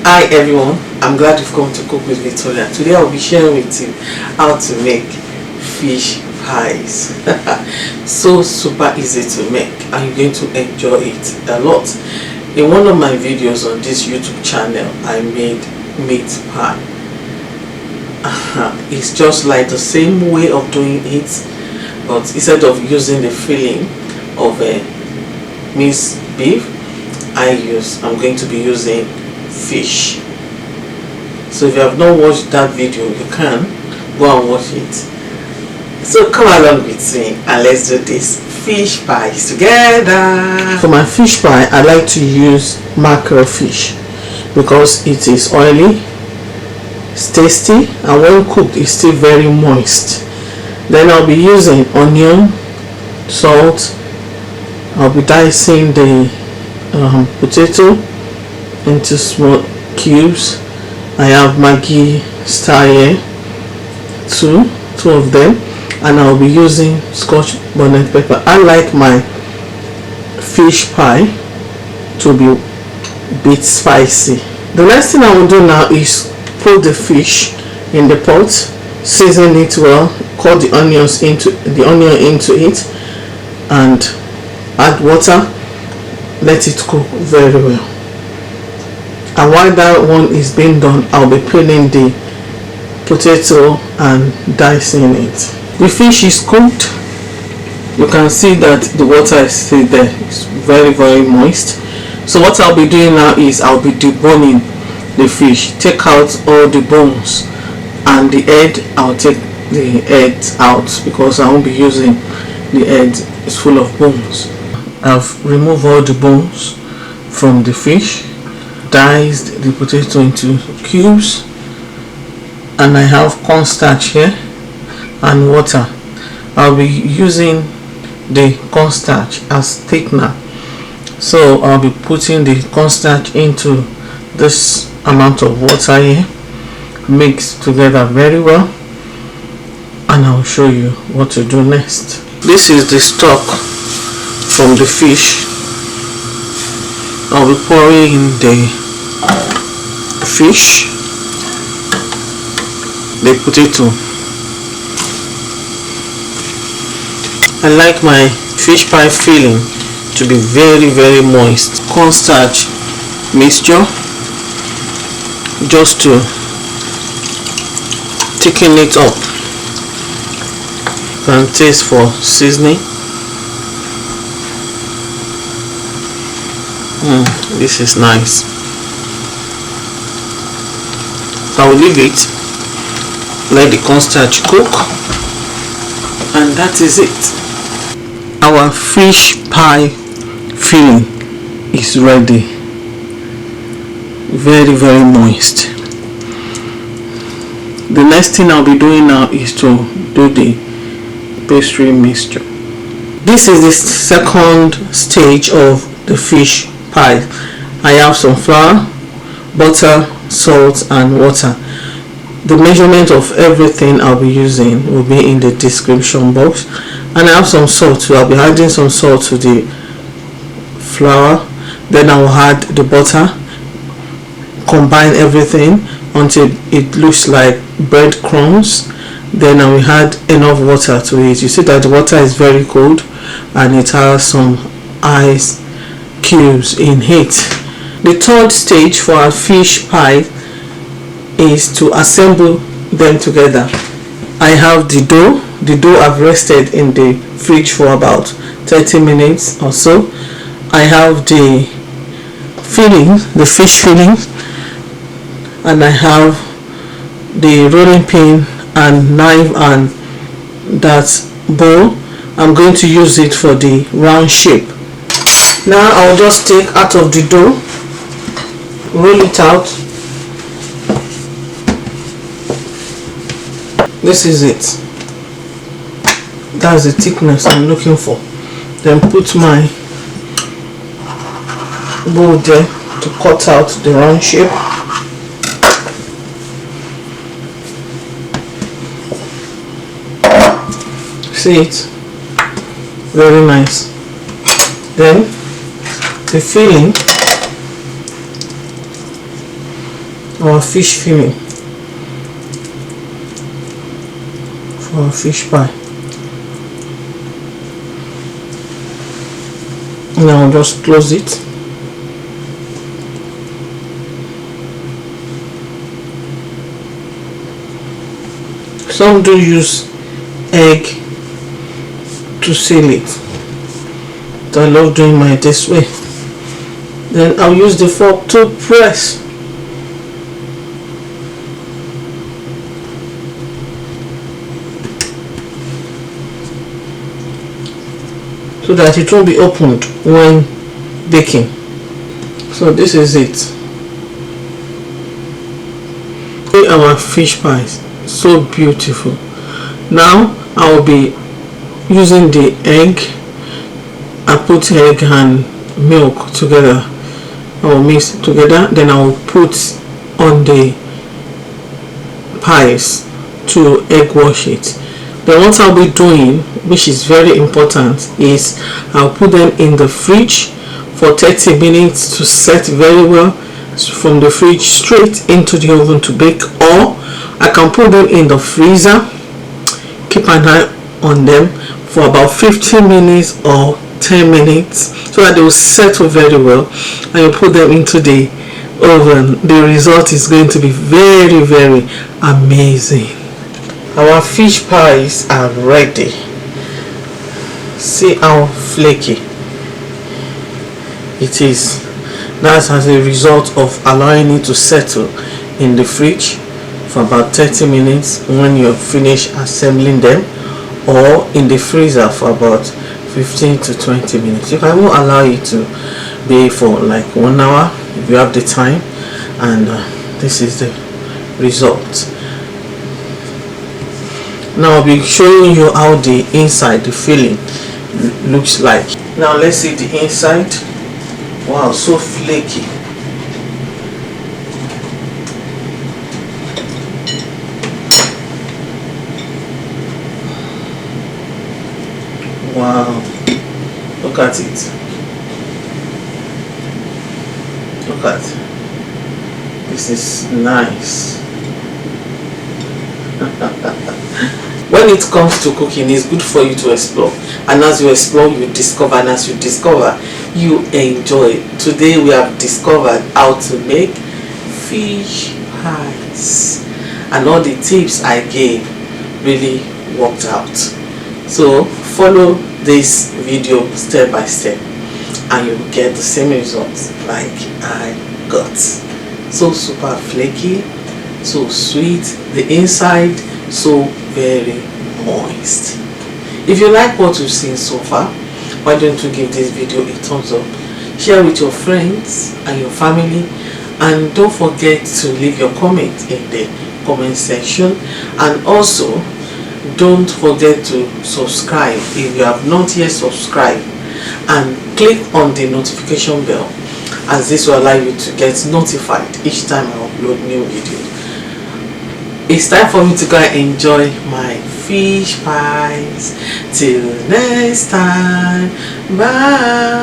Hi everyone, I'm glad you've come to Cook with Victoria. Today I'll be sharing with you how to make fish pies. So super easy to make and you're going to enjoy it a lot. In one of my videos on this YouTube channel, I made meat pie. It's just like the same way of doing it, but instead of using the filling of a minced beef, I'm going to be using fish. So if you have not watched that video, you can go and watch it. So come along with me and let's do this fish pies together. For my fish pie, I like to use mackerel fish because it is oily, it's tasty, and when cooked it's still very moist. Then I'll be using onion, salt. I'll be dicing the potato into small cubes. I have maggi star here, two of them, and I'll be using scotch bonnet pepper. I like my fish pie to be a bit spicy. The next thing I will do now is put the fish in the pot, season it well, cut the onion into it, and add water. Let it cook very well. And while that one is being done, I'll be peeling the potato and dicing it. The fish is cooked. You can see that the water is still there. It's very moist. So what I'll be doing now is I'll be deboning the fish. Take out all the bones, and the head, I'll take the head out because I won't be using the head. It's full of bones. I've removed all the bones from the fish, diced the potato into cubes, and I have cornstarch here and water. I'll be using the cornstarch as thickener, so I'll be putting the cornstarch into this amount of water here, mixed together very well, and I'll show you what to do next. This is the stock from the fish. I'll be pouring in the fish, the potato. I like my fish pie filling to be very moist. Cornstarch mixture just to thicken it up. You can taste for seasoning. This is nice. I will leave it, let the cornstarch cook, and that is it. Our fish pie filling is ready. Very moist. The next thing I'll be doing now is to do the pastry mixture. This is the second stage of the fish pie. I have some flour, butter, salt, and water. The measurement of everything I'll be using will be in the description box. And I have some salt too. I'll be adding some salt to the flour. Then I will add the butter, combine everything until it looks like breadcrumbs. Then I will add enough water to it. You see that the water is very cold and it has some ice cubes in it. The third stage for our fish pie is to assemble them together. I have the dough. The dough I've rested in the fridge for about 30 minutes or so. I have the filling, the fish filling, and I have the rolling pin and knife and that bowl. I'm going to use it for the round shape. Now I'll just take out of the dough, roll it out. This is it. That's the thickness I'm looking for. Then put my bowl there to cut out the round shape. See it? Very nice. Then the filling, our fish filling for our fish pie. Now I'll just close it. Some do use egg to seal it, but I love doing mine this way. Then I'll use the fork to press. So that it won't be opened when baking. So this is it. Our fish pies, so beautiful. Now I will be using the egg. I put egg and milk together. I will mix it together. Then I will put on the pies to egg wash it. Then what I'll be doing, which is very important, is I'll put them in the fridge for 30 minutes to set very well, from the fridge straight into the oven to bake, or I can put them in the freezer, keep an eye on them for about 15 minutes or 10 minutes so that they will settle very well, and you put them into the oven. The result is going to be very, very amazing. Our fish pies are ready. See how flaky it is. That's as a result of allowing it to settle in the fridge for about 30 minutes when you're finished assembling them, or in the freezer for about 15 to 20 minutes. You can even allow it to be for like 1 hour if you have the time, and this is the result. Now I'll be showing you how the inside, the filling, looks like. Now let's see the inside. Wow, so flaky. Wow, look at it. Look at it. This is nice. When it comes to cooking, it's good for you to explore, and as you explore, you discover, and as you discover, you enjoy. Today we have discovered how to make fish pies, and all the tips I gave really worked out. So follow this video step by step and you will get the same results like I got. So super flaky, so sweet, the inside so very moist. If you like what you've seen so far, why don't you give this video a thumbs up, share with your friends and your family, and don't forget to leave your comment in the comment section, and also don't forget to subscribe if you have not yet subscribed, and click on the notification bell, as this will allow you to get notified each time I upload new videos. It's time for me to go and enjoy my fish pies. Till next time, bye.